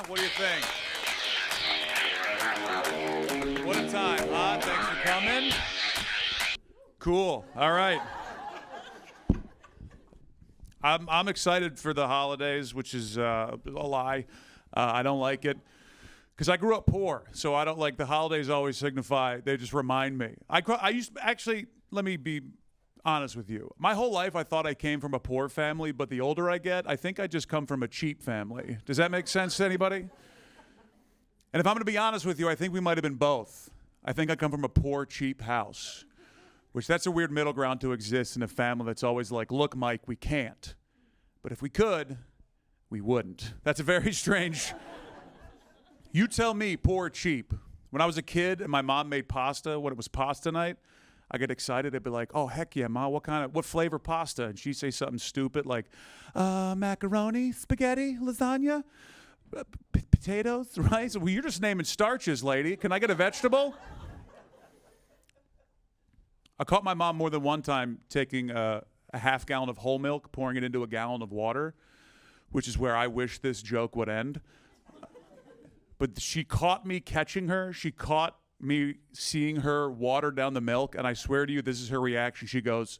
huh? What do you think? What a time, huh? Thanks for coming. Cool. All right. I'm excited for the holidays, which is a lie. I don't like it because I grew up poor, so I don't like the holidays. Always signify, they just remind me. I used to, actually, let me be honest with you. My whole life, I thought I came from a poor family, but the older I get, I think I just come from a cheap family. Does that make sense to anybody? And if I'm going to be honest with you, I think we might have been both. I think I come from a poor, cheap house, which that's a weird middle ground to exist in a family that's always like, look, Mike, we can't. But if we could, we wouldn't. That's a very strange. You tell me, poor or cheap. When I was a kid and my mom made pasta, when it was pasta night, I get excited. I'd be like, oh, heck yeah, Ma, what flavor pasta? And she'd say something stupid like, macaroni, spaghetti, lasagna, potatoes, rice. Well, you're just naming starches, lady. Can I get a vegetable? I caught my mom more than one time taking a half gallon of whole milk, pouring it into a gallon of water, which is where I wish this joke would end. But she caught me catching her. She caught me seeing her water down the milk, and I swear to you, this is her reaction. She goes,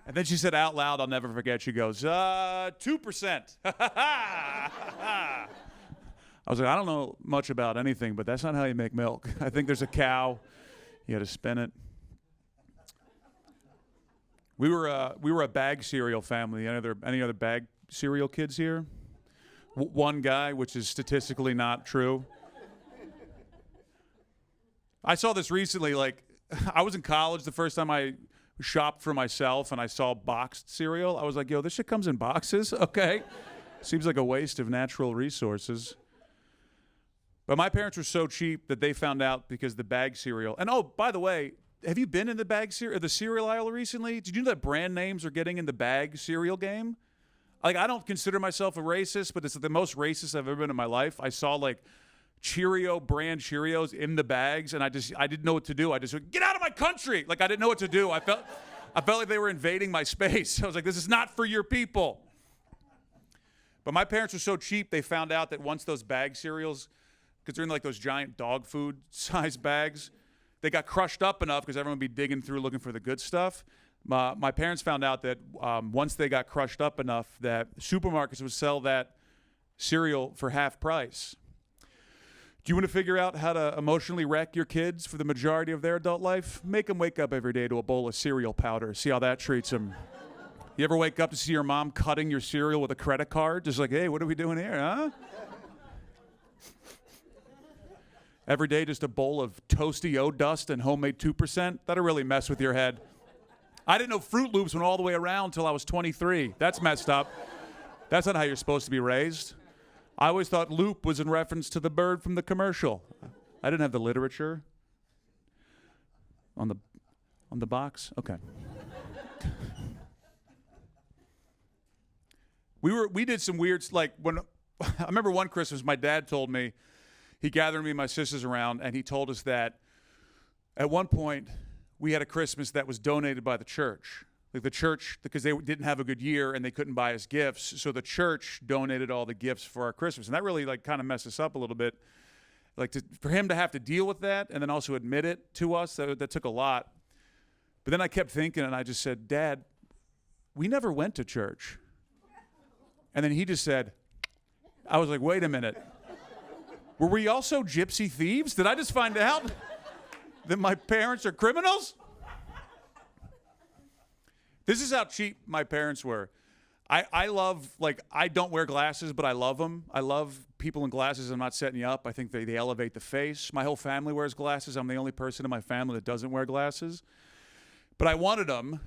and then she said out loud, I'll never forget, she goes, 2%. I was like, I don't know much about anything, but that's not how you make milk. I think there's a cow. You got to spin it. We were a bag cereal family. Any other bag cereal kids here? One guy, which is statistically not true. I saw this recently. Like, I was in college the first time I shopped for myself, and I saw boxed cereal. I was like, yo, this shit comes in boxes? Okay. Seems like a waste of natural resources. But my parents were so cheap that they found out because the bag cereal. And oh, by the way, have you been in the cereal aisle recently? Did you know that brand names are getting in the bag cereal game? Like, I don't consider myself a racist, but it's the most racist I've ever been in my life. I saw like Cheerio brand Cheerios in the bags, and I didn't know what to do. I just went, get out of my country! Like, I didn't know what to do. I felt like they were invading my space. I was like, this is not for your people. But my parents were so cheap, they found out that once those bag cereals, because they're in like those giant dog food size bags, they got crushed up enough because everyone would be digging through looking for the good stuff. My parents found out that once they got crushed up enough that supermarkets would sell that cereal for half price. Do you want to figure out how to emotionally wreck your kids for the majority of their adult life? Make them wake up every day to a bowl of cereal powder. See how that treats them. You ever wake up to see your mom cutting your cereal with a credit card? Just like, hey, what are we doing here, huh? Every day, just a bowl of toasty O-dust and homemade 2%? That'll really mess with your head. I didn't know Fruit Loops went all the way around until I was 23. That's messed up. That's not how you're supposed to be raised. I always thought Loop was in reference to the bird from the commercial. I didn't have the literature on the box. Okay. We did some weird, like when I remember one Christmas, my dad told me, he gathered me and my sisters around, and he told us that at one point we had a Christmas that was donated by the church. Like the church, because they didn't have a good year and they couldn't buy us gifts, so the church donated all the gifts for our Christmas. And that really like kind of messed us up a little bit. Like for him to have to deal with that and then also admit it to us, that took a lot. But then I kept thinking, and I just said, Dad, we never went to church. And then he just said, I was like, wait a minute. Were we also gypsy thieves? Did I just find out that my parents are criminals? This is how cheap my parents were. I love, like, I don't wear glasses, but I love them. I love people in glasses. I'm not setting you up. I think they elevate the face. My whole family wears glasses. I'm the only person in my family that doesn't wear glasses. But I wanted them,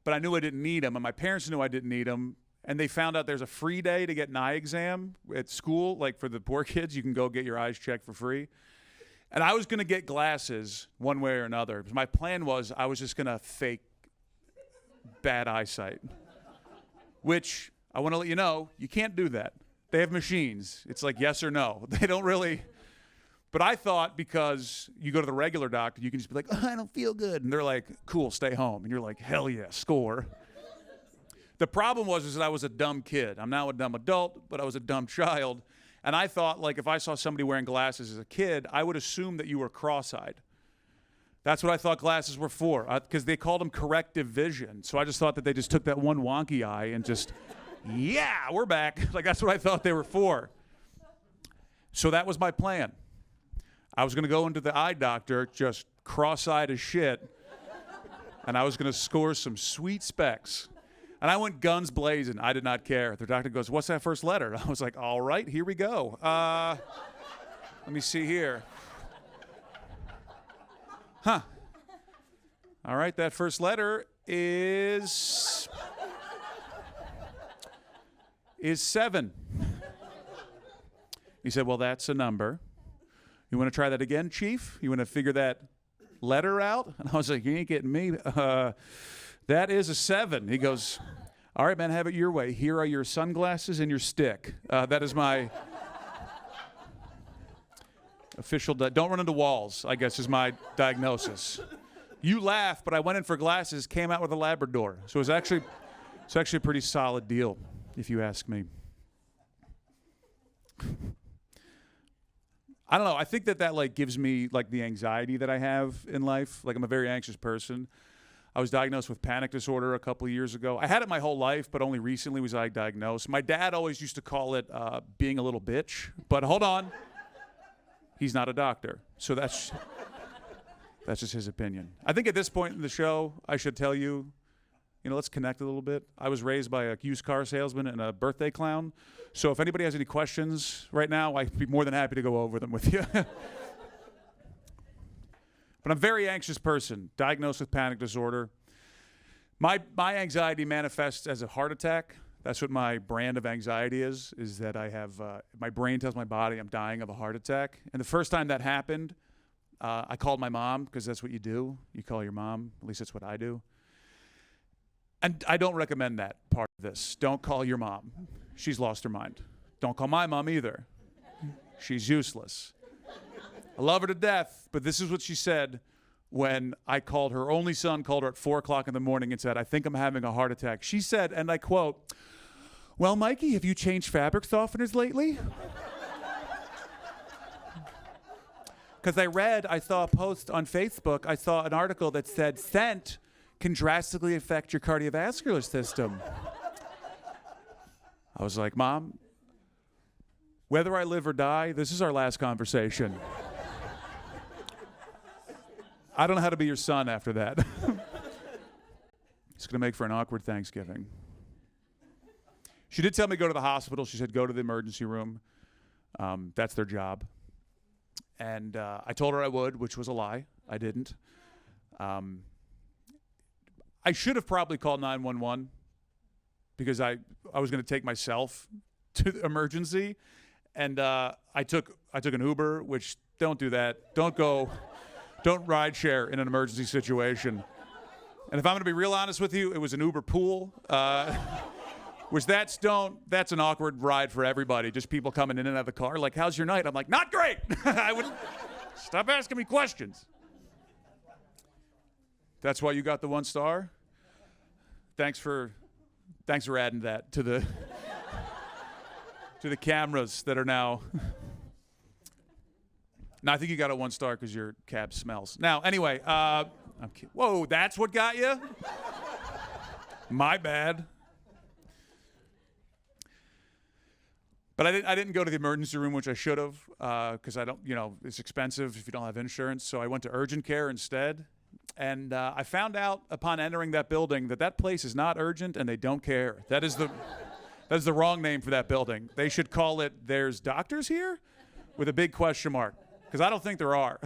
but I knew I didn't need them, and my parents knew I didn't need them. And they found out there's a free day to get an eye exam at school, like for the poor kids. You can go get your eyes checked for free. And I was going to get glasses one way or another. My plan was I was just going to fake bad eyesight, which I want to let you know, you can't do that. They have machines. It's like yes or no. They don't really. But I thought because you go to the regular doctor, you can just be like, oh, I don't feel good. And they're like, cool, stay home. And you're like, hell yeah, score. The problem was that I was a dumb kid. I'm now a dumb adult, but I was a dumb child. And I thought, like, if I saw somebody wearing glasses as a kid, I would assume that you were cross-eyed. That's what I thought glasses were for, because they called them corrective vision. So I just thought that they just took that one wonky eye and just, yeah, we're back. Like, that's what I thought they were for. So that was my plan. I was going to go into the eye doctor just cross-eyed as shit, and I was going to score some sweet specs. And I went guns blazing. I did not care. The doctor goes, what's that first letter? I was like, all right, here we go. Let me see here. Huh. All right, that first letter is 7. He said, well, that's a number. You want to try that again, Chief? You want to figure that letter out? And I was like, you ain't getting me. That is a 7. He goes, all right, man, have it your way. Here are your sunglasses and your stick. That is my official, don't run into walls, I guess, is my diagnosis. You laugh, but I went in for glasses, came out with a Labrador. So it's actually a pretty solid deal, if you ask me. I don't know. I think that like gives me like the anxiety that I have in life. Like I'm a very anxious person. I was diagnosed with panic disorder a couple of years ago. I had it my whole life, but only recently was I diagnosed. My dad always used to call it being a little bitch. But hold on, he's not a doctor, so that's just his opinion. I think at this point in the show, I should tell you, let's connect a little bit. I was raised by a used car salesman and a birthday clown. So if anybody has any questions right now, I'd be more than happy to go over them with you. But I'm a very anxious person, diagnosed with panic disorder. My anxiety manifests as a heart attack. That's what my brand of anxiety is that I have, my brain tells my body I'm dying of a heart attack. And the first time that happened, I called my mom, because that's what you do. You call your mom. At least that's what I do. And I don't recommend that part of this. Don't call your mom. She's lost her mind. Don't call my mom either. She's useless. I love her to death, but this is what she said when I called her only son, called her at 4 o'clock in the morning and said, I think I'm having a heart attack. She said, and I quote, well, Mikey, have you changed fabric softeners lately? Because I saw a post on Facebook, I saw an article that said scent can drastically affect your cardiovascular system. I was like, Mom, whether I live or die, this is our last conversation. I don't know how to be your son after that. It's going to make for an awkward Thanksgiving. She did tell me to go to the hospital. She said, go to the emergency room. That's their job. And I told her I would, which was a lie. I didn't. I should have probably called 911 because I was going to take myself to the emergency. And I took an Uber, which don't do that. Don't ride share in an emergency situation. And if I'm going to be real honest with you, it was an Uber pool. Which that's an awkward ride for everybody. Just people coming in and out of the car. Like, how's your night? I'm like, not great. I would stop asking me questions. That's why you got the 1 star. Thanks for adding that to the cameras that are now. No, I think you got a 1 star because your cab smells. Now, anyway, whoa, that's what got you? My bad. But I didn't go to the emergency room, which I should have, because I don't, it's expensive if you don't have insurance. So I went to urgent care instead. And I found out upon entering that building that place is not urgent and they don't care. That is the wrong name for that building. They should call it "There's doctors here?" with a big question mark, because I don't think there are.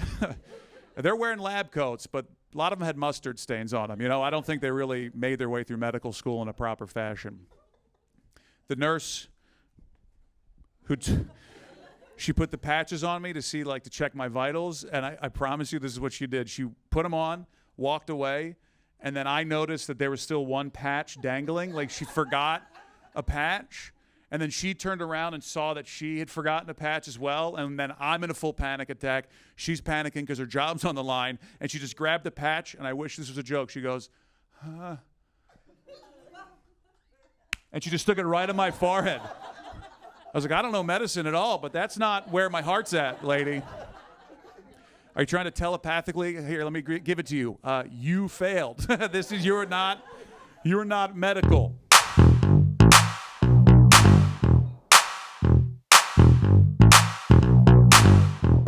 They're wearing lab coats, but a lot of them had mustard stains on them. I don't think they really made their way through medical school in a proper fashion. The nurse she put the patches on me to see, to check my vitals, and I promise you this is what she did. She put them on, walked away, and then I noticed that there was still one patch dangling, like she forgot a patch, and then she turned around and saw that she had forgotten a patch as well, and then I'm in a full panic attack. She's panicking because her job's on the line, and she just grabbed the patch, and I wish this was a joke. She goes, huh. And she just stuck it right on my forehead. I was like, I don't know medicine at all, but that's not where my heart's at, lady. Are you trying to telepathically? Here, let me give it to you. You failed. You're not medical.